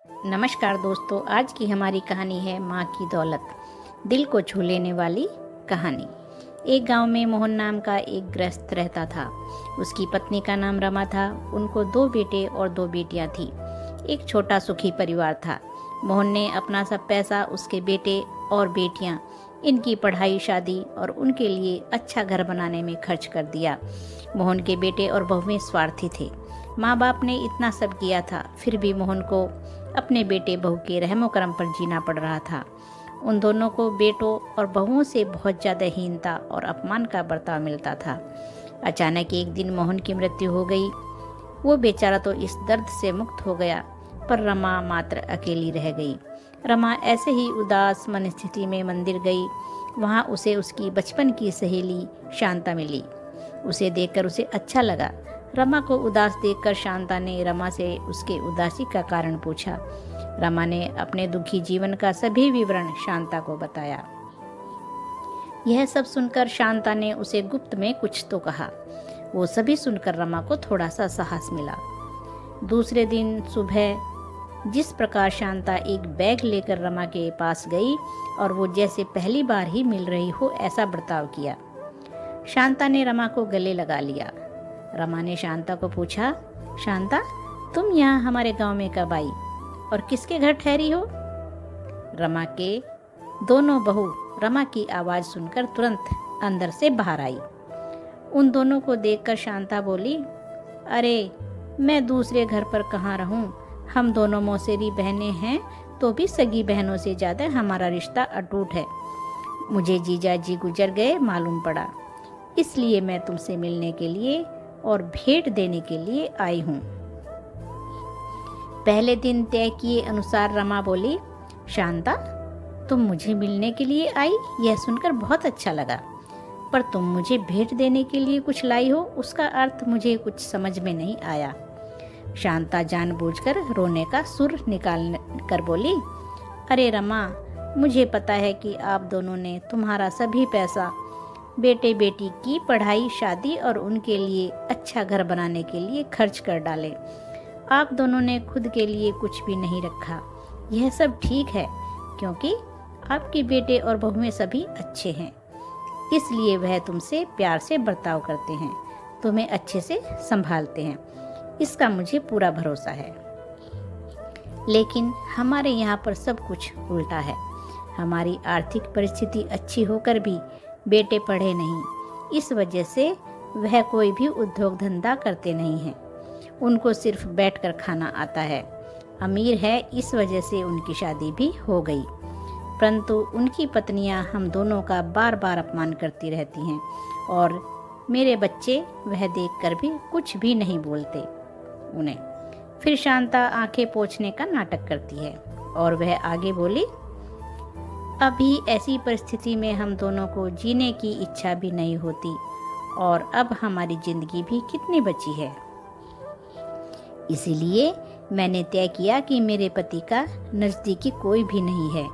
नमस्कार दोस्तों, आज की हमारी कहानी है माँ की दौलत। दिल को छू लेने वाली कहानी। एक गांव में मोहन नाम का एक गृहस्थ रहता था। उसकी पत्नी का नाम रमा था। उनको 2 बेटे और 2 बेटियां थी। एक छोटा सुखी परिवार था। मोहन ने अपना सब पैसा उसके बेटे और बेटियां, इनकी पढ़ाई, शादी और उनके लिए अच्छा घर बनाने में खर्च कर दिया। मोहन के बेटे और बहुएं स्वार्थी थे। माँ बाप ने इतना सब किया था, फिर भी मोहन को अपने बेटे बहू के रहमो करम पर जीना पड़ रहा था। उन दोनों को बेटों और बहुओं से बहुत ज़्यादा हीनता और अपमान का बर्ताव मिलता था। अचानक एक दिन मोहन की मृत्यु हो गई। वो बेचारा तो इस दर्द से मुक्त हो गया, पर रमा मात्र अकेली रह गई। रमा ऐसे ही उदास मन स्थिति में मंदिर गई। वहाँ उसे उसकी बचपन की सहेली शांता मिली। उसे देखकर उसे अच्छा लगा। रमा को उदास देखकर शांता ने रमा से उसके उदासी का कारण पूछा। रमा ने अपने दुखी जीवन का सभी विवरण शांता को बताया। यह सब सुनकर शांता ने उसे गुप्त में कुछ तो कहा। वो सभी सुनकर रमा को थोड़ा सा साहस मिला। दूसरे दिन सुबह जिस प्रकार शांता एक बैग लेकर रमा के पास गई और वो जैसे पहली बार ही मिल रही हो ऐसा बर्ताव किया। शांता ने रमा को गले लगा लिया। रमा ने शांता को पूछा, शांता, तुम यहाँ हमारे गांव में कब आई और किसके घर ठहरी हो? रमा के दोनों बहू रमा की आवाज़ सुनकर तुरंत अंदर से बाहर आई। उन दोनों को देखकर शांता बोली, अरे मैं दूसरे घर पर कहाँ रहूं? हम दोनों मौसेरी बहनें हैं, तो भी सगी बहनों से ज़्यादा हमारा रिश्ता अटूट है। मुझे जीजा जी गुजर गए मालूम पड़ा, इसलिए मैं तुमसे मिलने के लिए और भेंट देने के लिए आई हूँ। पहले दिन तय किए अनुसार रमा बोली, शांता, तुम मुझे मिलने के लिए आई, यह सुनकर बहुत अच्छा लगा, पर तुम मुझे भेंट देने के लिए कुछ लाई हो, उसका अर्थ मुझे कुछ समझ में नहीं आया। शांता जानबूझकर रोने का सुर निकाल कर बोली, अरे रमा, मुझे पता है कि आप दोनों ने तुम्हारा सभी पैसा बेटे बेटी की पढ़ाई, शादी और उनके लिए अच्छा घर बनाने के लिए खर्च कर डाले। आप दोनों ने खुद के लिए कुछ भी नहीं रखा। यह सब ठीक है, क्योंकि आपके बेटे और बहुएं सभी अच्छे हैं, इसलिए वह तुमसे प्यार से बर्ताव करते हैं, तुम्हें अच्छे से संभालते हैं, इसका मुझे पूरा भरोसा है। लेकिन हमारे यहाँ पर सब कुछ उल्टा है। हमारी आर्थिक परिस्थिति अच्छी होकर भी बेटे पढ़े नहीं। इस वजह से वह कोई भी उद्योग धंधा करते नहीं हैं। उनको सिर्फ बैठकर खाना आता है। अमीर है, इस वजह से उनकी शादी भी हो गई, परंतु उनकी पत्नियां हम दोनों का बार बार अपमान करती रहती हैं और मेरे बच्चे वह देखकर भी कुछ भी नहीं बोलते उन्हें। फिर शांता आंखें पोंछने का नाटक करती है और वह आगे बोली, अभी ऐसी परिस्थिति में हम दोनों को जीने की इच्छा भी नहीं होती और अब हमारी जिंदगी भी कितनी बची है। इसीलिए मैंने तय किया कि मेरे पति का नज़दीकी कोई भी नहीं है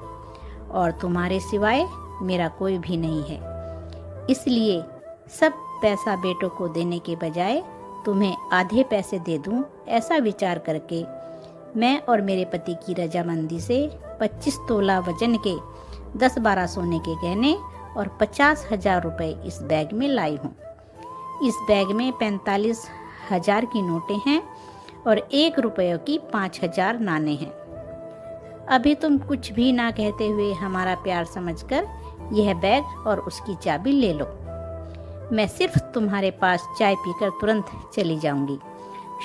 और तुम्हारे सिवाय मेरा कोई भी नहीं है। इसलिए सब पैसा बेटों को देने के बजाय तुम्हें आधे पैसे दे दूं, ऐसा विचार करके मैं और मेरे पति की रजामंदी से 25 तोला वजन के 10-12 सोने के गहने और 50,000 रुपये इस बैग में लाई हूँ। इस बैग में 45,000 की नोटें हैं और 1 रुपये की 5,000 नाणे हैं। अभी तुम कुछ भी ना कहते हुए हमारा प्यार समझकर यह बैग और उसकी चाबी ले लो। मैं सिर्फ तुम्हारे पास चाय पीकर तुरंत चली जाऊंगी।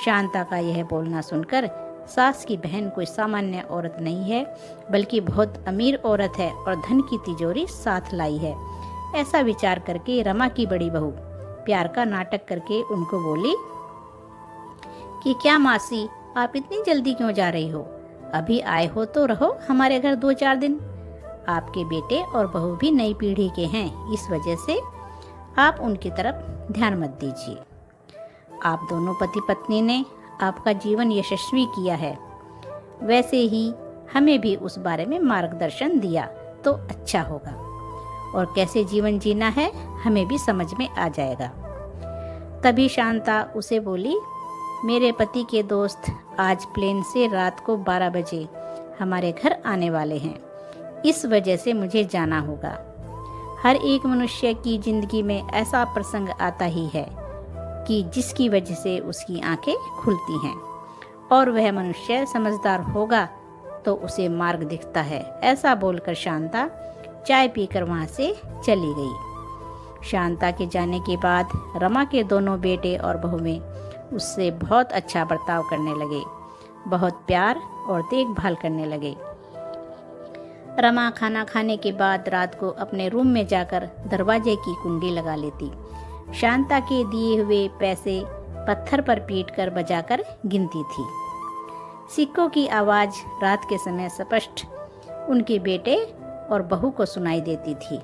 शांता का यह बोलना सुनकर सास की बहन कोई सामान्य औरत नहीं है, बल्कि बहुत अमीर औरत है और धन की तिजोरी साथ लाई है, ऐसा विचार करके रमा की बड़ी बहू प्यार का नाटक करके उनको बोली कि क्या मासी, आप इतनी जल्दी क्यों जा रही हो? अभी आए हो तो रहो हमारे घर 2-4 दिन। आपके बेटे और बहू भी नई पीढ़ी के हैं, इस वजह से आप उनकी तरफ ध्यान मत दीजिए। आप दोनों पति पत्नी ने आपका जीवन यशस्वी किया है, वैसे ही हमें भी उस बारे में मार्गदर्शन दिया तो अच्छा होगा, और कैसे जीवन जीना है हमें भी समझ में आ जाएगा। तभी शांता उसे बोली, मेरे पति के दोस्त आज प्लेन से रात को 12 बजे हमारे घर आने वाले हैं, इस वजह से मुझे जाना होगा। हर एक मनुष्य की ज़िंदगी में ऐसा प्रसंग आता ही है कि जिसकी वजह से उसकी आंखें खुलती हैं और वह मनुष्य समझदार होगा तो उसे मार्ग दिखता है। ऐसा बोलकर शांता चाय पीकर वहाँ से चली गई। शांता के जाने के बाद रमा के दोनों बेटे और बहुएं उससे बहुत अच्छा बर्ताव करने लगे, बहुत प्यार और देखभाल करने लगे। रमा खाना खाने के बाद रात को अपने रूम में जाकर दरवाजे की कुंडी लगा लेती। शांता के दिए हुए पैसे पत्थर पर पीटकर बजाकर गिनती थी। सिक्कों की आवाज़ रात के समय स्पष्ट उनके बेटे और बहू को सुनाई देती थी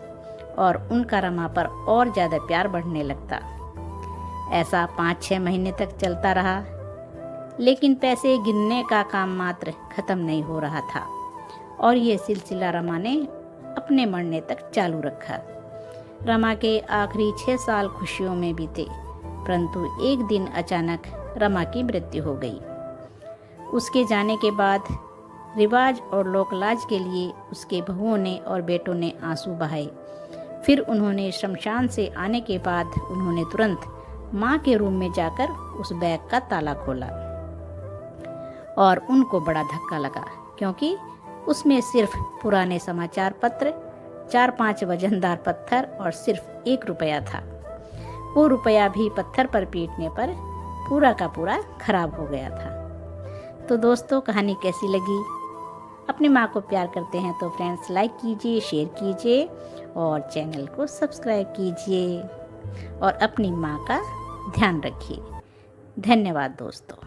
और उनका रमा पर और ज़्यादा प्यार बढ़ने लगता। ऐसा 5-6 महीने तक चलता रहा, लेकिन पैसे गिनने का काम मात्र खत्म नहीं हो रहा था और ये सिलसिला रमा ने अपने मरने तक चालू रखा। रमा के आखिरी 6 साल खुशियों में बीते, परंतु एक दिन अचानक रमा की मृत्यु हो गई। उसके जाने के बाद रिवाज और लोकलाज के लिए उसके बहुओं ने और बेटों ने आंसू बहाए। फिर उन्होंने शमशान से आने के बाद उन्होंने तुरंत माँ के रूम में जाकर उस बैग का ताला खोला और उनको बड़ा धक्का लगा, क्योंकि उसमें सिर्फ पुराने समाचार पत्र, 4-5 वजनदार पत्थर और सिर्फ 1 रुपया था। वो रुपया भी पत्थर पर पीटने पर पूरा का पूरा खराब हो गया था। तो दोस्तों, कहानी कैसी लगी? अपनी माँ को प्यार करते हैं तो फ्रेंड्स लाइक कीजिए, शेयर कीजिए और चैनल को सब्सक्राइब कीजिए और अपनी माँ का ध्यान रखिए। धन्यवाद दोस्तों।